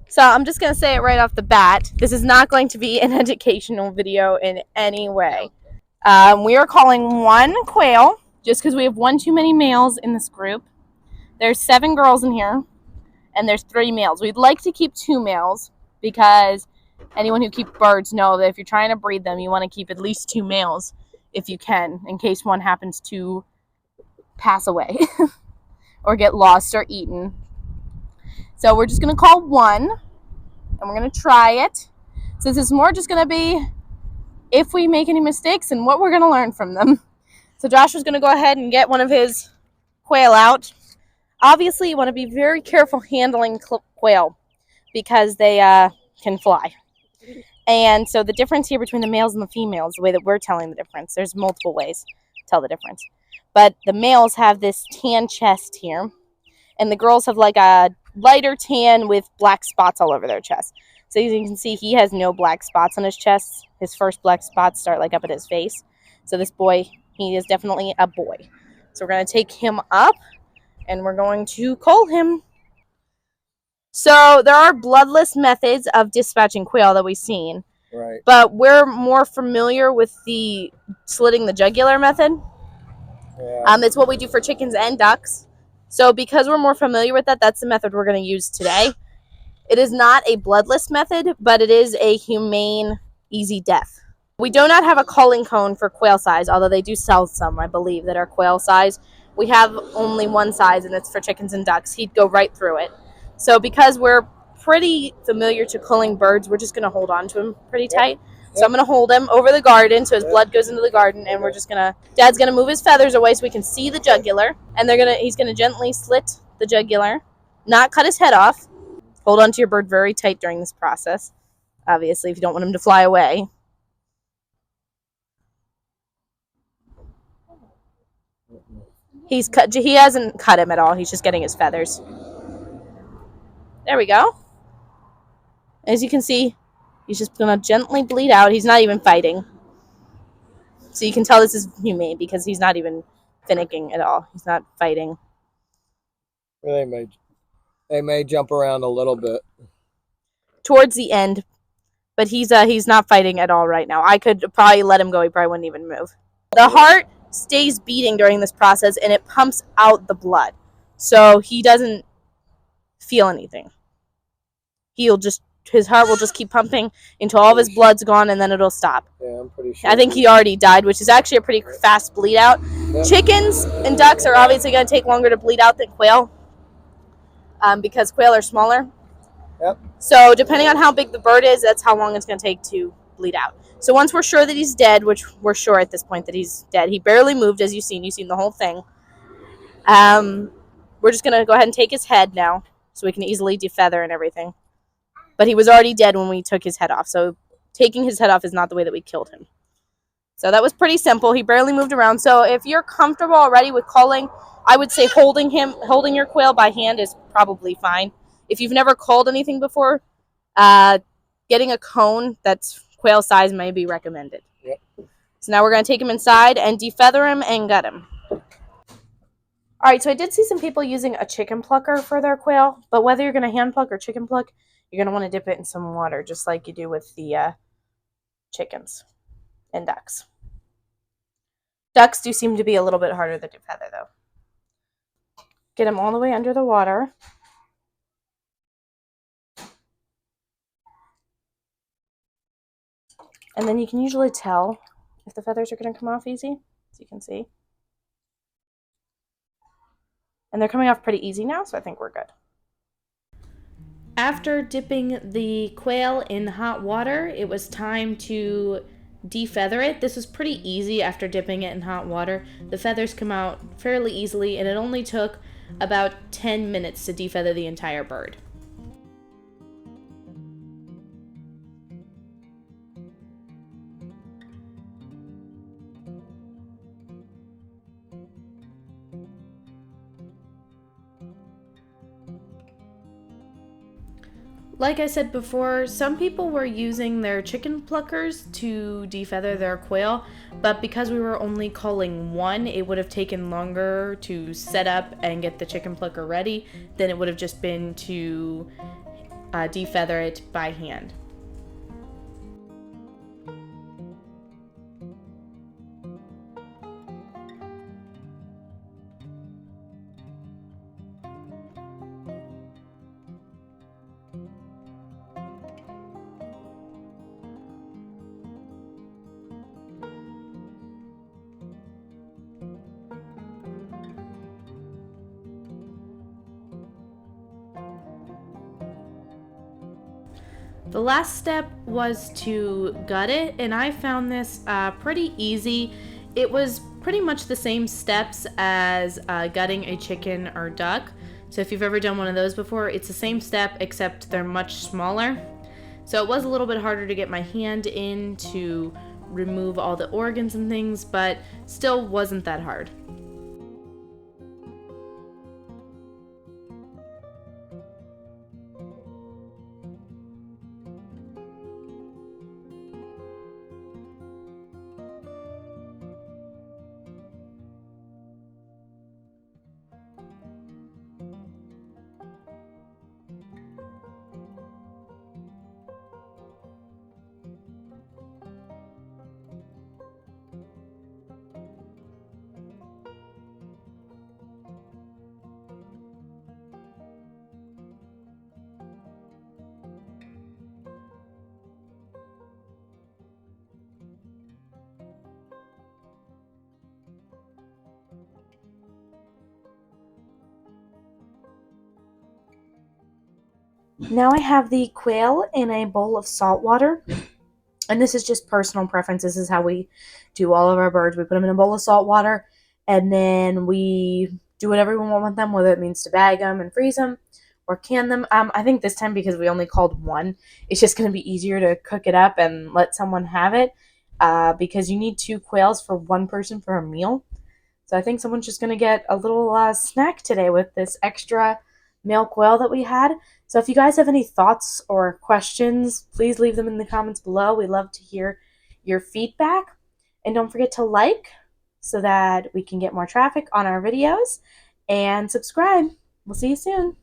So I'm just going to say it right off the bat. This is not going to be an educational video in any way. We are calling one quail just because we have one too many males in this group. There's 7 girls in here, and there's 3 males. We'd like to keep 2 males because anyone who keeps birds know that if you're trying to breed them, you want to keep at least 2 males if you can, in case one happens to pass away or get lost or eaten. So we're just going to call one, and we're going to try it. So this is more just going to be if we make any mistakes and what we're going to learn from them. So Josh was going to go ahead and get one of his quail out. Obviously, you want to be very careful handling quail because they can fly. And so the difference here between the males and the females, the way that we're telling the difference, there's multiple ways to tell the difference. But the males have this tan chest here, and the girls have like a lighter tan with black spots all over their chest. So as you can see, he has no black spots on his chest. His first black spots start like up at his face. So this boy, he is definitely a boy. So we're going to take him up, and we're going to cull him. So there are bloodless methods of dispatching quail that we've seen. Right. But we're more familiar with the slitting the jugular method. Yeah. It's what we do for chickens and ducks. So because we're more familiar with that, that's the method we're going to use today. It is not a bloodless method, but it is a humane, easy death. We do not have a culling cone for quail size, although they do sell some, I believe, that are quail size. We have only one size, and it's for chickens and ducks. He'd go right through it. So because we're pretty familiar to culling birds, we're just going to hold on to him pretty tight. So I'm going to hold him over the garden so his blood goes into the garden, and we're just going to, Dad's going to move his feathers away so we can see the jugular, and he's going to gently slit the jugular, not cut his head off. Hold on to your bird very tight during this process, obviously, if you don't want him to fly away. He hasn't cut him at all. He's just getting his feathers. There we go. As you can see, he's just going to gently bleed out. He's not even fighting. So you can tell this is humane because he's not even finicking at all. He's not fighting. They may jump around a little bit towards the end, but he's not fighting at all right now. I could probably let him go. He probably wouldn't even move. The heart stays beating during this process, and it pumps out the blood, so he doesn't feel anything. His heart will just keep pumping until all of his blood's gone, and then it'll stop. Yeah, I'm pretty sure. I think he already died, which is actually a pretty fast bleed out. Yep. Chickens and ducks are obviously going to take longer to bleed out than quail, because quail are smaller. Yep. So depending on how big the bird is, that's how long it's going to take to bleed out. So once we're sure that he's dead, which we're sure at this point that he's dead, he barely moved, as you've seen the whole thing. We're just going to go ahead and take his head now so we can easily defeather and everything. But he was already dead when we took his head off, so taking his head off is not the way that we killed him. So that was pretty simple. He barely moved around. So if you're comfortable already with culling, I would say holding your quail by hand is probably fine. If you've never culled anything before, getting a cone that's quail size may be recommended. Yep. So now we're going to take him inside and defeather him and gut him. All right, so I did see some people using a chicken plucker for their quail, but whether you're going to hand pluck or chicken pluck, you're going to want to dip it in some water, just like you do with the chickens and ducks. Ducks do seem to be a little bit harder to defeather, though. Get them all the way under the water. And then you can usually tell if the feathers are going to come off easy, as you can see. And they're coming off pretty easy now, so I think we're good. After dipping the quail in hot water, it was time to defeather it. This was pretty easy after dipping it in hot water. The feathers come out fairly easily, and it only took about 10 minutes to defeather the entire bird. Like I said before, some people were using their chicken pluckers to defeather their quail, but because we were only culling one, it would have taken longer to set up and get the chicken plucker ready than it would have just been to defeather it by hand. The last step was to gut it, and I found this pretty easy. It was pretty much the same steps as gutting a chicken or duck. So if you've ever done one of those before, it's the same step except they're much smaller. So it was a little bit harder to get my hand in to remove all the organs and things, but still wasn't that hard. Now I have the quail in a bowl of salt water. And this is just personal preference. This is how we do all of our birds. We put them in a bowl of salt water, and then we do whatever we want with them, whether it means to bag them and freeze them or can them. I think this time, because we only called one, it's just going to be easier to cook it up and let someone have it, because you need 2 quails for 1 person for a meal. So I think someone's just going to get a little snack today with this extra male quail that we had. So if you guys have any thoughts or questions, please leave them in the comments below. We love to hear your feedback. And don't forget to like so that we can get more traffic on our videos. And subscribe. We'll see you soon.